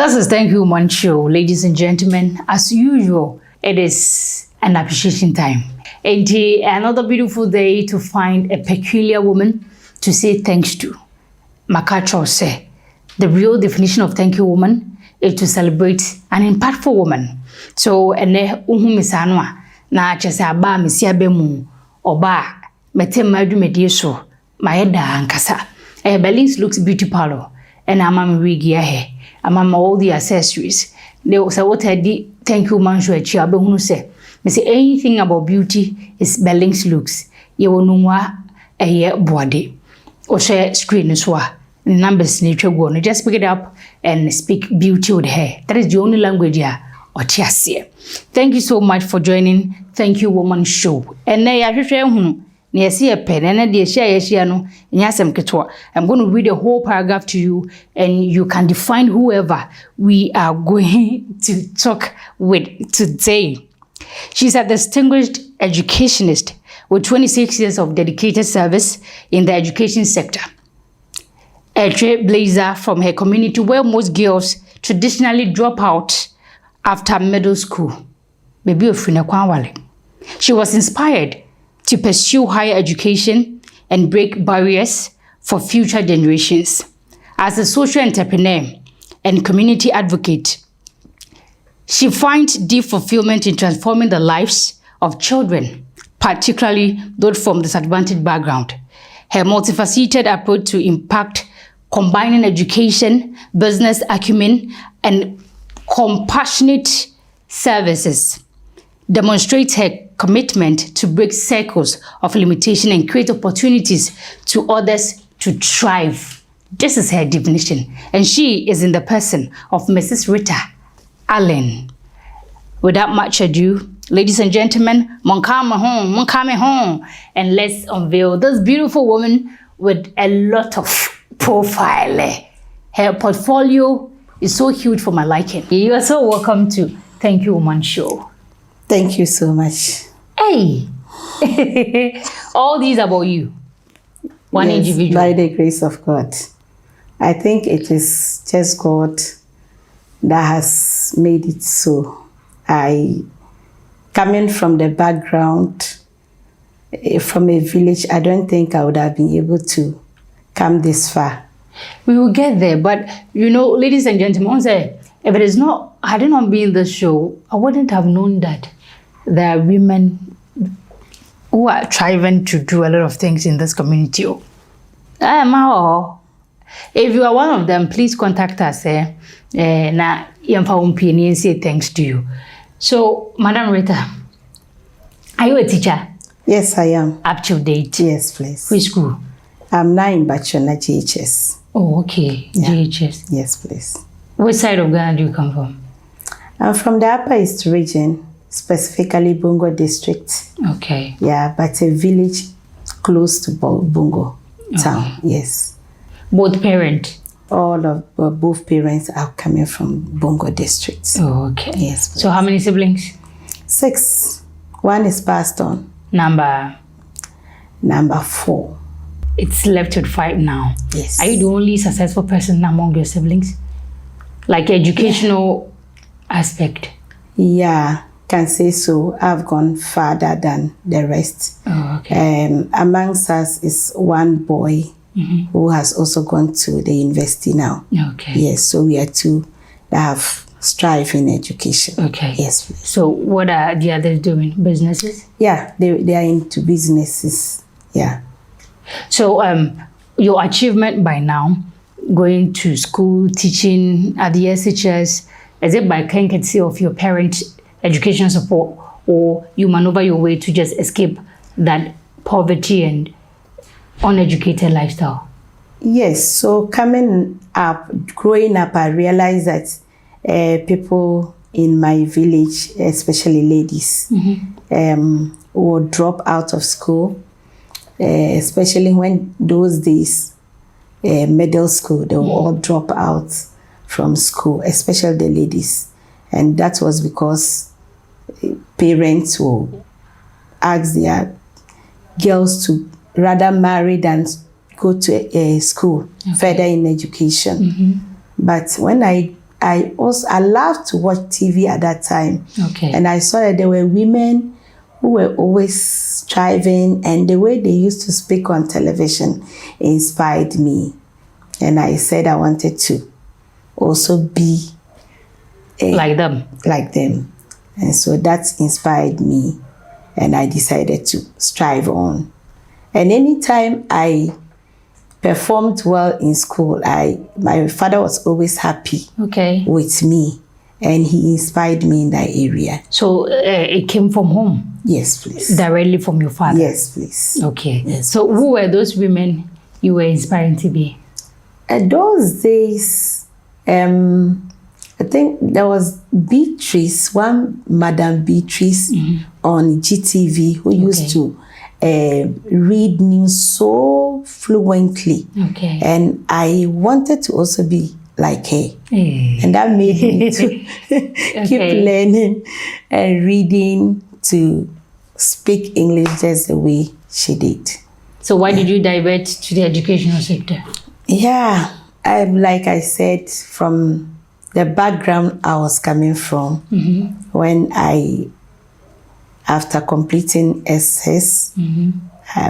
This is Thank You Woman Show, ladies and gentlemen. As usual, it is an appreciation time. And another beautiful day to find a peculiar woman to say thanks to. Makacho say, the real definition of thank you woman is to celebrate an impactful woman. So, ene uhumisanwa na chese aba misia bemu oba mete madu medieso maeda ankasa. Berlin's looks beauty parlor and amam wigi ahe. Amama all the accessories. They say what I did thank you man show echi abehunu say. Me say anything about beauty is Berlin's looks. Ye wonwa eye boade. O share screen so numbers ni twego no just pick it up and speak beauty with her. That is the only language ya otiase. Thank you so much for joining Thank You Woman Show. And na ya hwehwe hunu na yesi e pen na de share no nyasem ketwa. I'm going to read a whole paragraph to you and you can define whoever we are going to talk with today. She's a distinguished educationist with 26 years of dedicated service in the education sector. A trailblazer from her community where most girls traditionally drop out after middle school. She was inspired to pursue higher education and break barriers for future generations. As a social entrepreneur and community advocate, she finds deep fulfillment in transforming the lives of children, particularly those from disadvantaged background. Her multifaceted approach to impact, combining education, business acumen, and compassionate services, demonstrates her commitment to break circles of limitation and create opportunities to others to thrive. This is her definition, and she is in the person of Mrs. Rita Elem. Without much ado, ladies and gentlemen, mon come home, and let's unveil this beautiful woman with a lot of profile. Her portfolio is so huge for my liking. You are so welcome to Thank You Woman Show. Thank you so much. Hey, all these about you. One individual. By the grace of God. I think it is just God that has made it so. Coming from the background, from a village, I don't think I would have been able to come this far. We will get there, but you know, ladies and gentlemen, if it is not, had it not been the show, I wouldn't have known that there are women who are trying to do a lot of things in this community. If you are one of them, please contact us. Na and say thanks to you. So, Madam Rita, are you a teacher? Yes, I am. Up to date? Yes, please. Which school? I'm now in Bachelor GHS. Oh, okay. Yeah. GHS. Yes, please. Which side of Ghana do you come from? I'm from the Upper East region, specifically Bungo district. Okay. Yeah, but a village close to Bungo town. Yes. Both parents? All of both parents are coming from Bungo district. Oh, okay. Yes. Please. So how many siblings? 6. One is passed on. Number 4. It's left with 5 now. Yes. Are you the only successful person among your siblings? Like educational aspect? Yeah, can say so. I've gone farther than the rest. Oh, okay. Amongst us is one boy who has also gone to the university now. Okay. Yes, so we are 2 that have strive in education. Okay. Yes, please. So what are the others doing? Businesses? Yeah, they are into businesses. Yeah. So your achievement by now, going to school, teaching at the SHS, is it by courtesy of your parents' education support, or you maneuver your way to just escape that poverty and uneducated lifestyle? Yes, so growing up, I realized that people in my village, especially ladies, would drop out of school, especially when those days, middle school, they will all drop out from school, especially the ladies. And that was because parents will ask their girls to rather marry than go to a school, further in education. But when I I loved to watch TV at that time. Okay. And I saw that there were women who were always striving, and the way they used to speak on television inspired me. And I said I wanted to also be like them. And so that inspired me, and I decided to strive on. And anytime I performed well in school, my father was always happy with me, and he inspired me in that area. So it came from home? Yes, please. Directly from your father? Yes, please. Okay. Yes, so please. Who were those women you were inspiring to be? Those days, I think there was Beatrice, one Madame Beatrice on GTV, who used to read news so fluently. Okay. And I wanted to also be like her. And that made me to keep learning and reading to speak English just the way she did. So why did you divert to the educational sector? Yeah, like I said, from the background I was coming from, when after completing SS,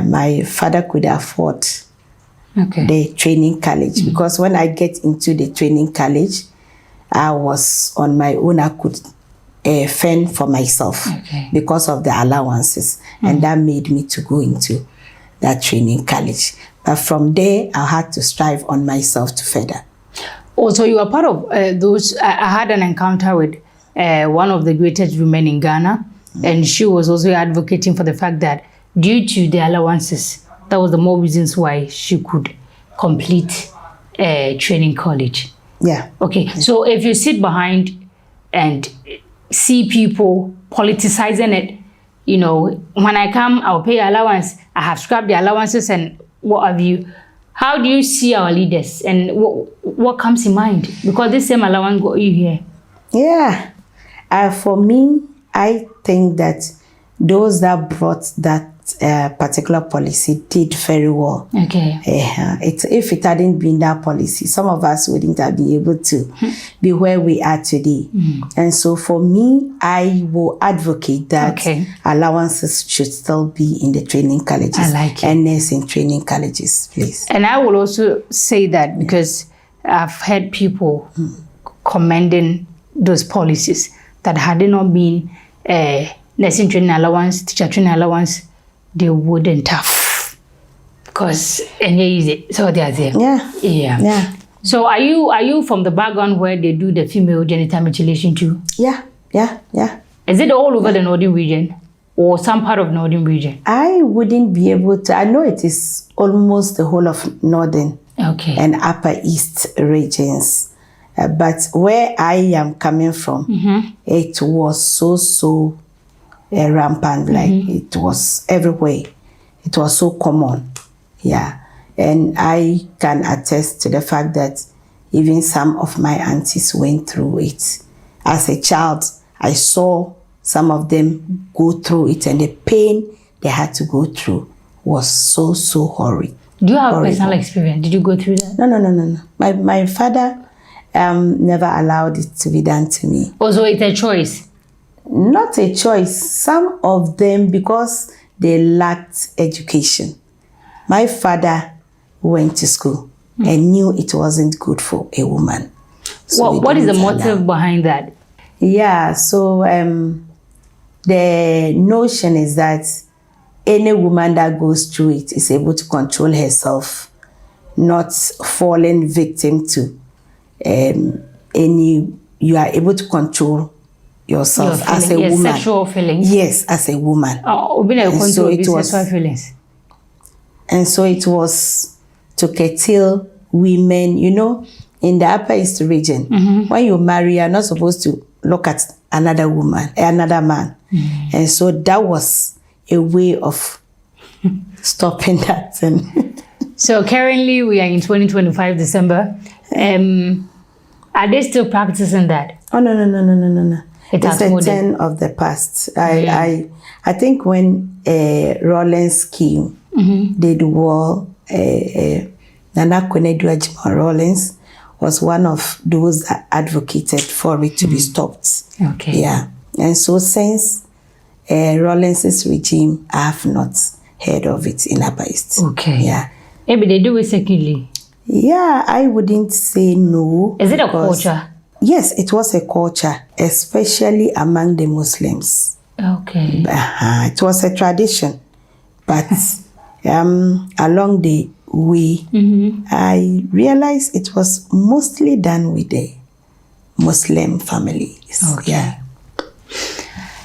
my father could afford the training college, because when I get into the training college, I was on my own. I could fend for myself because of the allowances, and that made me to go into that training college. But from there, I had to strive on myself to further. Also, you are part of those. I had an encounter with one of the greatest women in Ghana, and she was also advocating for the fact that due to the allowances, that was the more reasons why she could complete training college. Yeah. Okay. So if you sit behind and see people politicizing it, you know, when I come, I'll pay allowance. I have scrapped the allowances and what have you. How do you see our leaders, and what comes in mind? Because this same allowance got you here. Yeah. For me, I think that those that brought that particular policy did very well. Okay. If it hadn't been that policy, some of us wouldn't have been able to be where we are today. And so for me, I will advocate that allowances should still be in the training colleges. I like it. And nursing training colleges, please. And I will also say that because I've heard people commending those policies, that had it not been nursing training allowance, teacher training allowance, they wouldn't have, because so they are there. Yeah. So are you from the background where they do the female genital mutilation too? Yeah. Is it all over the northern region or some part of northern region? I wouldn't be able to. I know it is almost the whole of northern and upper east regions, but where I am coming from, it was so rampant, like it was everywhere. It was so common. Yeah. And I can attest to the fact that even some of my aunties went through it. As a child, I saw some of them go through it, and the pain they had to go through was so horrible. Do you have personal experience? Did you go through that? No. My father never allowed it to be done to me. Also, it's a choice? Not a choice. Some of them, because they lacked education. My father went to school and knew it wasn't good for a woman. So what is the motive behind that? Yeah, so the notion is that any woman that goes through it is able to control herself, not falling victim to you are able to control yourself as a woman. Sexual feelings. Yes, as a woman. And so it was to curtail women, you know, in the Upper East region. When you marry, you're not supposed to look at another woman, another man. And so that was a way of stopping that. So currently we are in 2025 December. Are they still practicing that? Oh, no. It's a 10 of the past. I think when Rollins came, they do well. Nana Kwenedu Ajima Rollins was one of those that advocated for it to be stopped. Okay. Yeah. And so since Rawlings's regime, I have not heard of it in Upper East. Okay. Yeah. Maybe they do it secretly. Yeah, I wouldn't say no. Is it a culture? Yes, it was a culture, especially among the Muslims. Okay. It was a tradition. But along the way, I realized it was mostly done with the Muslim families. Okay. Yeah.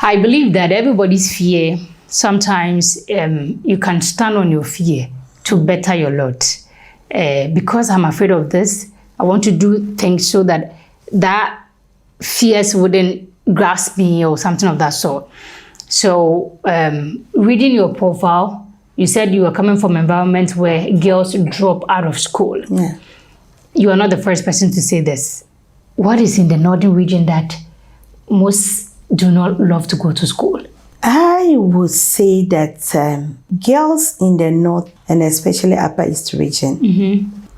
I believe that everybody's fear, sometimes you can stand on your fear to better your lot. Because I'm afraid of this, I want to do things so that fears wouldn't grasp me or something of that sort. So reading your profile, you said you were coming from an environment where girls drop out of school. Yeah. You are not the first person to say this. What is in the northern region that most do not love to go to school? I would say that girls in the north and especially Upper East region,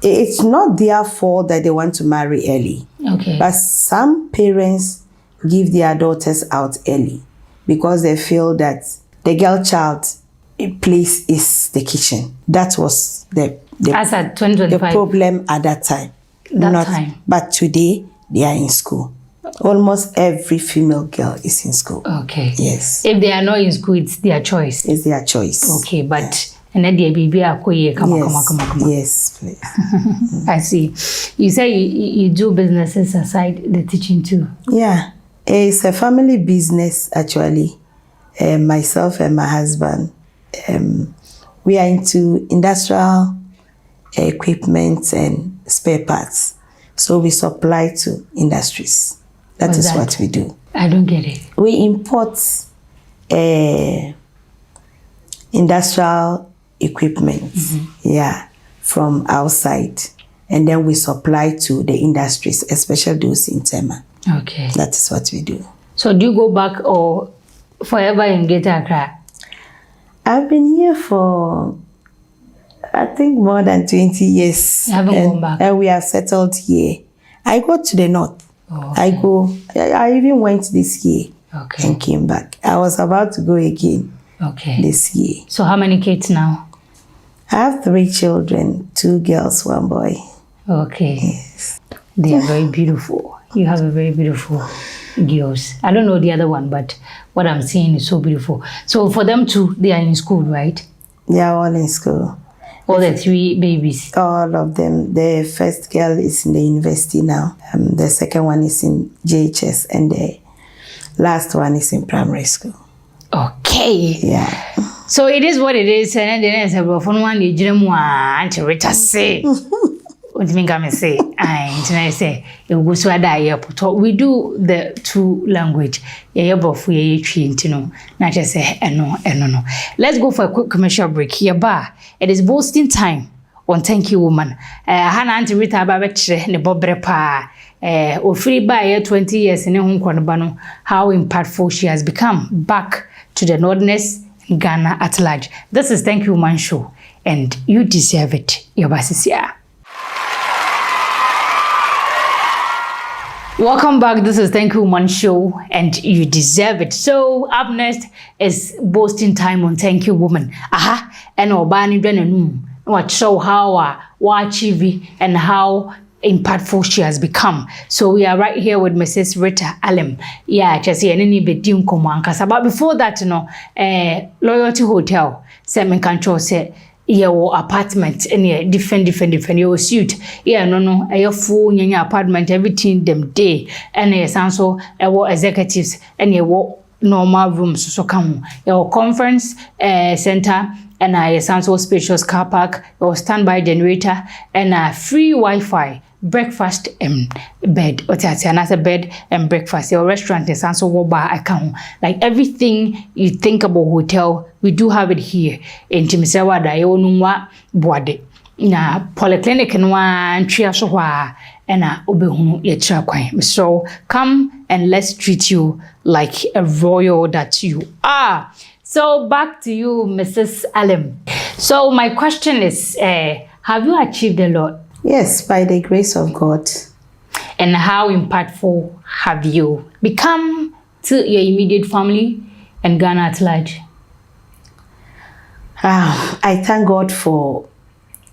it's not their fault that they want to marry early. Okay. But some parents give their daughters out early because they feel that the girl child place is the kitchen. That was the As at 2025. the problem at that time. Time. But today they are in school. Almost every female girl is in school. Okay. Yes. If they are not in school, it's their choice. It's their choice. Okay, but and then the baby come on. Yes, please. I see. You say you do businesses aside the teaching too. Yeah, it's a family business actually. Myself and my husband, we are into industrial equipment and spare parts. So we supply to industries. That is what we do. I don't get it. We import industrial equipment, from outside. And then we supply to the industries, especially those in Tema. Okay. That is what we do. So do you go back or forever in Greater Accra? I've been here for, I think, more than 20 years. You haven't gone back? And we have settled here. I go to the north. Oh, okay. I even went this year Okay. and came back. I was about to go again this year. So how many kids now? I have 3 children, 2 girls, 1 boy. Okay. Yes. They are very beautiful. You have a very beautiful girls. I don't know the other one, but what I'm seeing is so beautiful. So for them too, they are in school, right? They are all in school. All the 3 babies. All of them. The first girl is in the university now. The second one is in JHS. And the last one is in primary school. Okay. Yeah. So it is what it is. And then I said, well, for one, you didn't want to Rita say. What do you mean? I say, I say, it was what I we do the 2 language. Yeah, but we not just say, no. Let's go for a quick commercial break. Here, bar. It is boasting time on Thank You Woman. Hannah Auntie Rita Babetre, ne Bobre Pa. Free by 20 years in Hong how impactful she has become back to the Northerners in Ghana at large. This is Thank You Woman Show, and you deserve it. Your Basisia. Welcome back. This is Thank You Woman Show, and you deserve it. So up next is boasting time on Thank You Woman. And Obani Brennan, what show how achieve and how impactful she has become. So we are right here with Mrs. Rita Elem. Yeah, just see any bedroom komankasa. But before that, Loyalty Hotel, Semen Control said. Your apartment and different your suit. Yeah, no, your full your apartment, everything them day. And yes, also our executives and your normal rooms so come your conference center and yes, also spacious car park, your standby generator and free Wi-Fi. Breakfast and bed, or another bed and breakfast. Your restaurant is also what bar account. Like everything you think about hotel, we do have it here in Timisawa Dayonwa Boade. Na polyclinic and one triaswa and obehunu yetrakwan. So come and let's treat you like a royal that you are. So back to you, Mrs. Elem. So my question is, have you achieved a lot? Yes, by the grace of God. And how impactful have you become to your immediate family and Ghana at large? I thank God for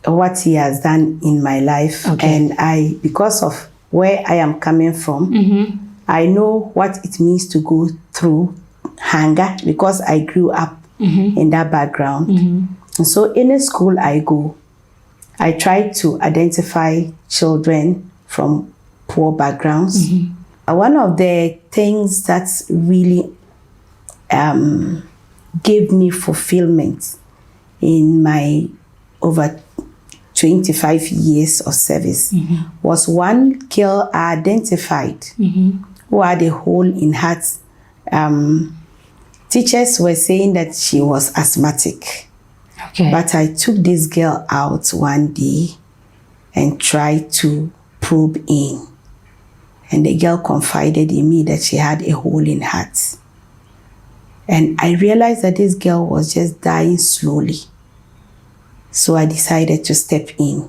what He has done in my life. Okay. And because of where I am coming from, I know what it means to go through hunger because I grew up in that background. And so any school I go, I try to identify children from poor backgrounds. One of the things that really gave me fulfillment in my over 25 years of service was one girl I identified who had a hole in heart. Teachers were saying that she was asthmatic. Okay. But I took this girl out one day and tried to probe in. And the girl confided in me that she had a hole in her heart. And I realized that this girl was just dying slowly. So I decided to step in.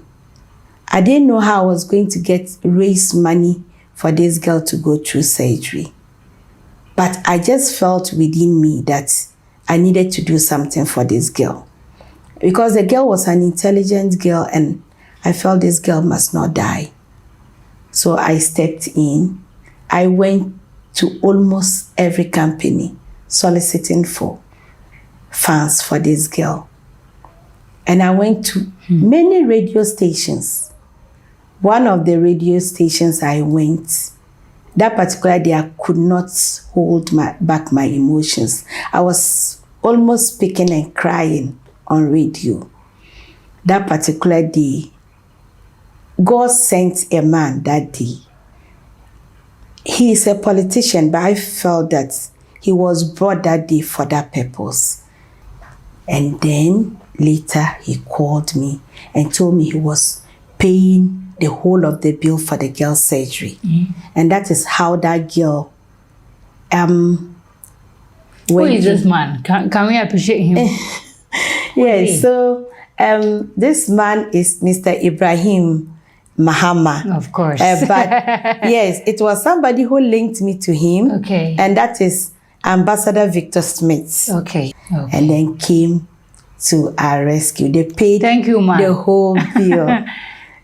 I didn't know how I was going to raise money for this girl to go through surgery. But I just felt within me that I needed to do something for this girl. Because the girl was an intelligent girl and I felt this girl must not die. So I stepped in. I went to almost every company soliciting for funds for this girl. And I went to many radio stations. One of the radio stations I went, that particular day I could not hold back my emotions. I was almost speaking and crying on radio. That particular day, God sent a man that day. He is a politician, but I felt that he was brought that day for that purpose. And then later he called me and told me he was paying the whole of the bill for the girl's surgery. And that is how that girl who is this man? Can we appreciate him? Yes, so this man is Mr. Ibrahim Mahama. Of course. But yes, it was somebody who linked me to him. Okay. And that is Ambassador Victor Smith. Okay. And then came to our rescue. They paid Thank you, man. the whole bill.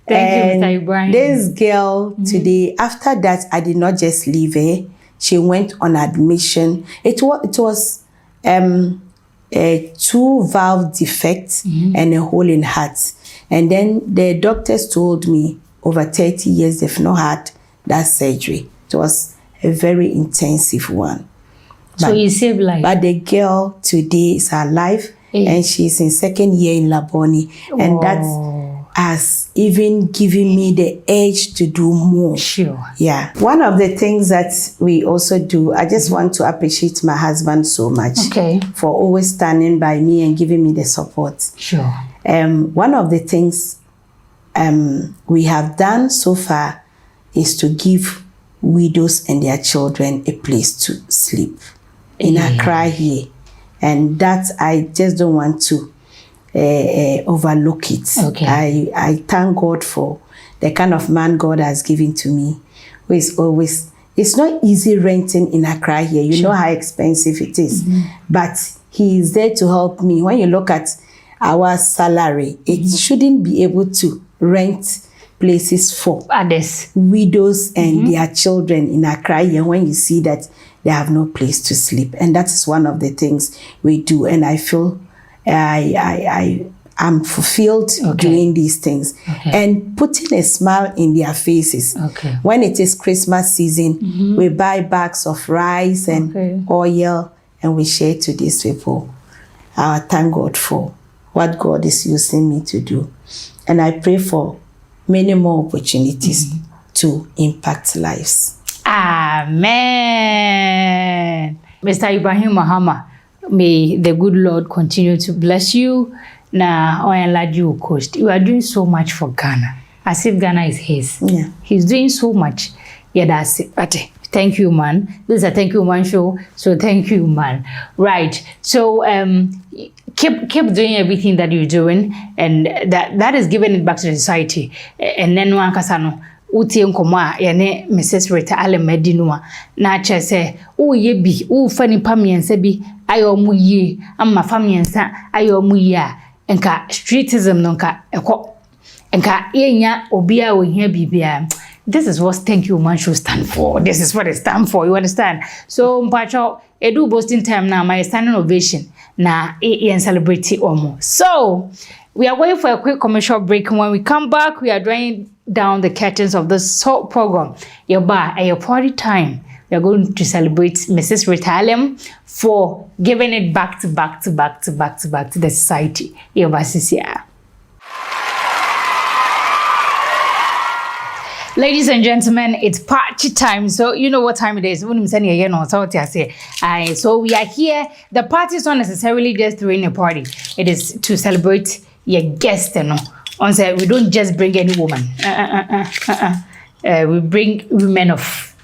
Thank you, Mr. Ibrahim. This girl today, after that, I did not just leave her. She went on admission. It was a 2 valve defect and a hole in heart. And then the doctors told me over 30 years they've not had that surgery. It was a very intensive one. So you saved life. But the girl today is alive and she's in 2nd year in Laboni. And that has even given me the urge to do more. Sure. Yeah. One of the things that we also do, I just want to appreciate my husband so much for always standing by me and giving me the support. Sure. One of the things we have done so far is to give widows and their children a place to sleep in Accra here. And that I just don't want to overlook it. Okay. I thank God for the kind of man God has given to me, who is always, it's not easy renting in Accra here. You know how expensive it is. But he is there to help me. When you look at our salary, it shouldn't be able to rent places for others, widows and their children in Accra here when you see that they have no place to sleep. And that is one of the things we do. And I feel I'm fulfilled doing these things and putting a smile in their faces. When it is Christmas season, we buy bags of rice and oil and we share to these people. I thank God for what God is using me to do. And I pray for many more opportunities to impact lives. Amen. Mr. Ibrahim Mahama, may the good Lord continue to bless you. Now, you coast. You are doing so much for Ghana, as if Ghana is his. Yeah. He's doing so much. Yeah, that's it. But Thank you, man. This is a thank you, man show. So thank you, man. Right. So keep doing everything that you're doing, and that is giving it back to the society. And then one kasano. Uti nkomo a yene Mrs. Rita Elem medinua na che se wo ye bi wo fa nipa miensa bi ayo mu yi amma fa miensa ayo mu yi a enka streetism no nka ekọ enka yenya obi a wo hia bibia. This is what thank you man should stand for. This is what it stand for, you understand? So mpacho edu boasting time now, my standing ovation na celebrate omo. So we are going for a quick commercial break. When we come back, we are drawing down the curtains of this whole program. Your bar at your party time. We are going to celebrate Mrs. Rita Elem for giving it back to the society. Your bar here. Ladies and gentlemen, it's party time. So you know what time it is. So we are here. The party is not necessarily just throwing a party. It is to celebrate your guest. On say we don't just bring any woman. We bring women of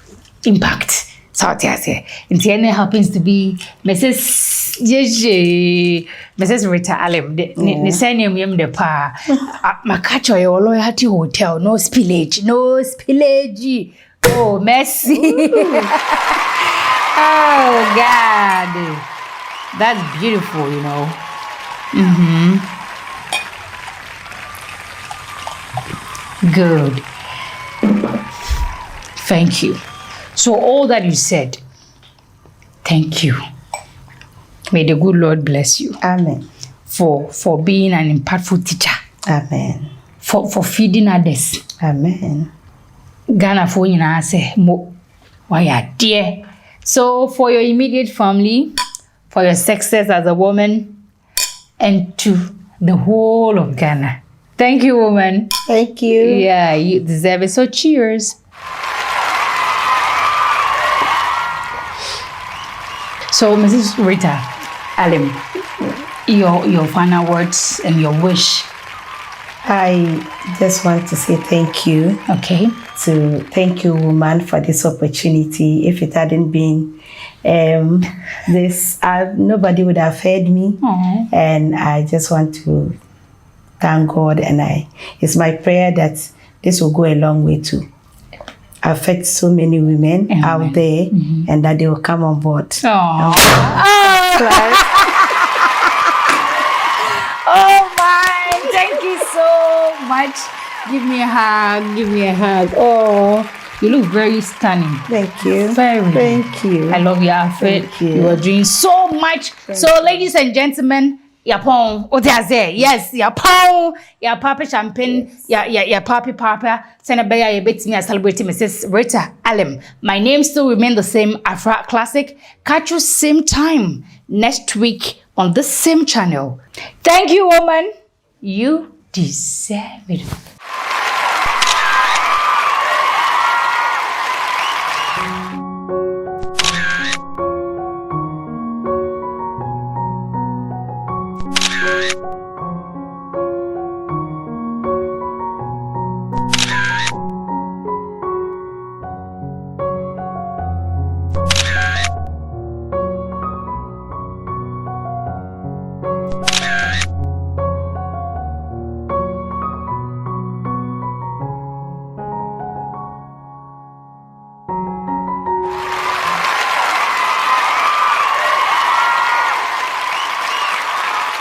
impact. So Intiane happens to be Mrs. Rita Elem. The surname yem de pa. Makacho your loyalty hotel. No spillage. Oh, mercy. Oh God. That's beautiful, you know. Good. Thank you. So all that you said, thank you. May the good Lord bless you. Amen. For being an impactful teacher. Amen. For feeding others. Amen. Ghana for you now say mo why dear. So for your immediate family, for your success as a woman, and to the whole of Ghana. Thank you, woman. Thank you. Yeah, you deserve it. So cheers. So, Mrs. Rita Elem, your final words and your wish. I just want to say thank you. Okay. Thank you, woman, for this opportunity. If it hadn't been this, nobody would have heard me. Aww. And I just want to thank God, and it's my prayer that this will go a long way to affect so many women out there, and that they will come on board. Oh my, thank you so much. Give me a hug. Oh, you look very stunning. Thank you. Thank you. I love your outfit. Thank you. You are doing so much. So ladies and gentlemen, Yapon, what I say? Yes, Yapon, your papa champagne, your papa. Send a bear, you bet me a celebrating Mrs. Rita Elem. My name still remain the same, Afrahclassic. Catch you same time next week on the same channel. Thank you, woman. You deserve it.